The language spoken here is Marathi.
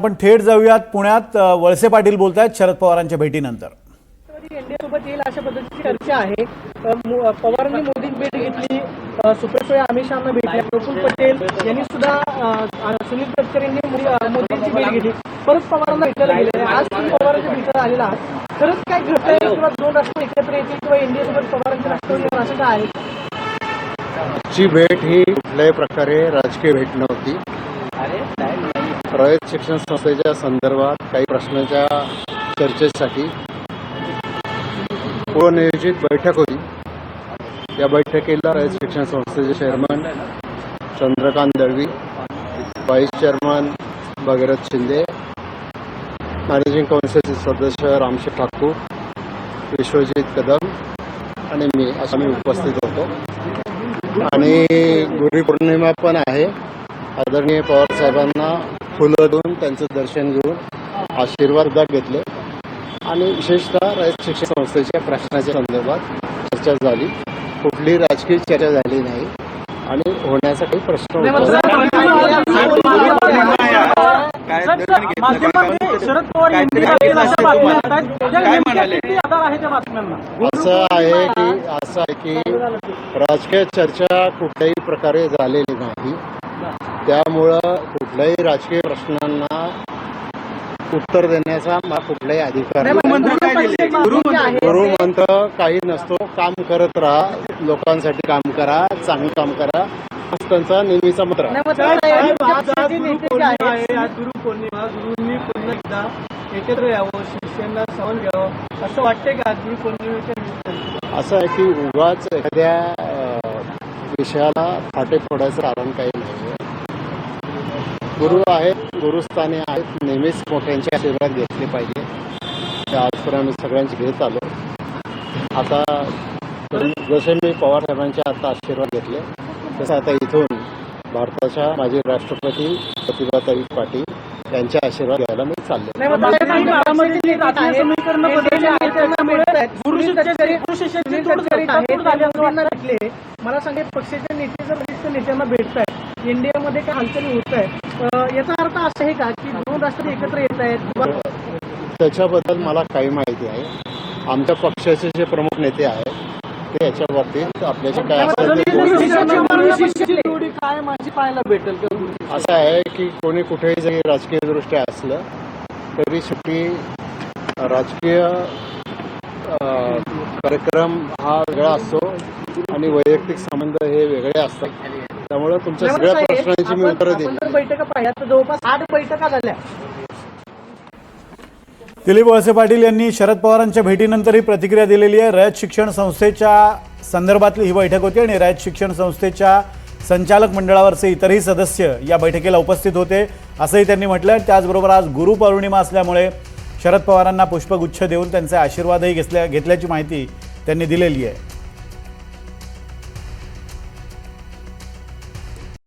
आपण थेट जाऊयात पुण्यात। वळसे पाटील बोलतायत शरद पवारांच्या भेटीनंतर। एनडीए सोबत येईल अशा पद्धतीची चर्चा आहे। पवारांनी मोदींची भेट घेतली, सुप्रिया अमित शहाना भेटल्या, प्रफुल्ल पटेल यांनी सुद्धा सुनील तटकरे यांनी मोदींची भेट घेतली, परत पवारांना भेटायला गेले। आज तुम्ही पवारांच्या भेटीला आलेला आहात, खरंच काय घडतंय किंवा दोन राष्ट्र एकत्र येतील किंवा एनडीए सोबत पवारांच्या राष्ट्रवादीवर असं काय आहे? ची भेट ही कुठल्याही प्रकारे राजकीय भेट नव्हती। रयत शिक्षण संस्थेच्या संदर्भात काही प्रश्नाच्या चर्चेसाठी पूर्वनियोजित बैठक होती। या बैठकीला रयत शिक्षण संस्थेचे chairman Chandrakant Dalvi, vice chairman Bhagirath Shinde, managing काउन्सिलचे सदस्य रामशेठ ठाकूर, विश्वजित कदम आणि मी असं मी उपस्थित होतो। आणि गुरुपौर्णिमा पण आहे। आदरणीय पवार साहेबांना फुलं देऊन त्यांचं दर्शन घेऊन आशीर्वाद घेतले आणि विशेषतः रयत शिक्षण संस्थेच्या प्रश्नाच्या संदर्भात चर्चा झाली। कुठली राजकीय चर्चा झाली नाही आणि होण्याचा काही प्रश्न असं आहे की राजकीय चर्चा कुठल्याही प्रकारे झालेली नाही। त्यामुळं कुठल्याही राजकीय प्रश्नांना उत्तर देण्याचा मला कुठलाही अधिकार नाही। गुरुमंत्र काही नसतो, काम करत राहा, लोकांसाठी काम करा, चांगलं काम करा, त्यांचा नेहमीचा मंत्र। गुरुपौर्णिमा, गुरुंनी पुन्हा एकदा एकत्र यावं, शिष्यांना सवाल घ्यावं असं वाटतंय का गुरुपौर्णिमेच्या? असं आहे की उगाच एखाद्या विषयाला फाटे फोडायचं कारण काही नाही। गुरु आहेत, गुरुस्थानी आहेत, नेहमीच मोठ्यांचे आशीर्वाद घेतले पाहिजे। ते आजपर्यंत सगळ्यांचे घेत आलो। आता जसे मी पवार साहेबांचे आता आशीर्वाद घेतले तसं आता इथून भारताच्या माजी राष्ट्रपती प्रतिभाताई पाटील यांचे आशीर्वाद घ्यायला मी चालले। मला सांगा, पक्षाच्या नेते जर वरिष्ठ नेत्यांना भेटतायत, एनडीएमध्ये काय हालचाली होत आहेत, याचा अर्थ असा आहे का की दोन राष्ट्र एकत्र येत आहेत? त्याच्याबद्दल मला काही माहिती आहे। आमच्या पक्षाचे जे प्रमुख नेते आहेत ते याच्या बाबतीत आपल्याशी काय माझी पाहायला भेटेल? असं आहे की कोणी कुठेही जरी राजकीय दृष्ट्या असलं तरी शेवटी राजकीय कार्यक्रम हा वेगळा असतो आणि वैयक्तिक संबंध हे वेगळे असतात। त्यामुळे तुमच्या सगळ्या प्रश्नांची मी उत्तरं देईन। बैठका पाहिल्या तर जवळपास 8 बैठका झाल्या। दिलीप वळसे पाटील यांनी शरद पवारांच्या भेटीनंतर ही प्रतिक्रिया दिलेली आहे। रयत शिक्षण संस्थेच्या संदर्भातली ही बैठक होती आणि रयत शिक्षण संस्थेच्या संचालक मंडळावरचे इतरही सदस्य या बैठकीला उपस्थित होते असंही त्यांनी म्हटलं। त्याचबरोबर आज गुरुपौर्णिमा असल्यामुळे शरद पवारांना पुष्पगुच्छ देऊन त्यांचे आशीर्वादही घेतल्याची माहिती त्यांनी दिलेली आहे।